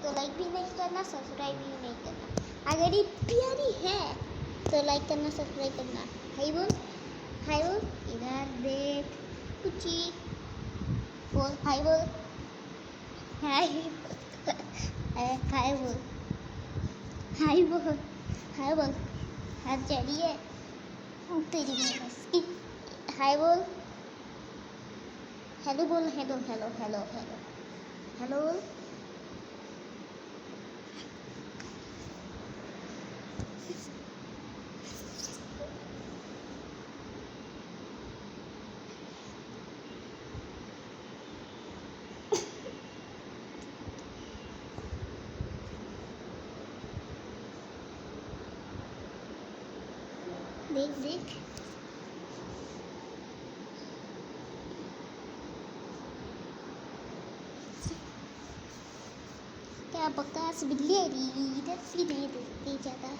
तो लाइक भी नहीं करना, सब्सक्राइब भी नहीं करना। अगर ये प्यारी है तो लाइक करना, सब्सक्राइब करना। हाय बोल, इधर देख कुची, बोल हाय बोल, हाय हाय बोल, हाय बोल, हाय बोल, हाथ चढ़ी है तेरी बस। हाय बोल, हेलो बोल, hello hello hello hello hello बोल। देख देख क्या बकवास बिल्ली है, इधर भी नहीं देखती ज़्यादा।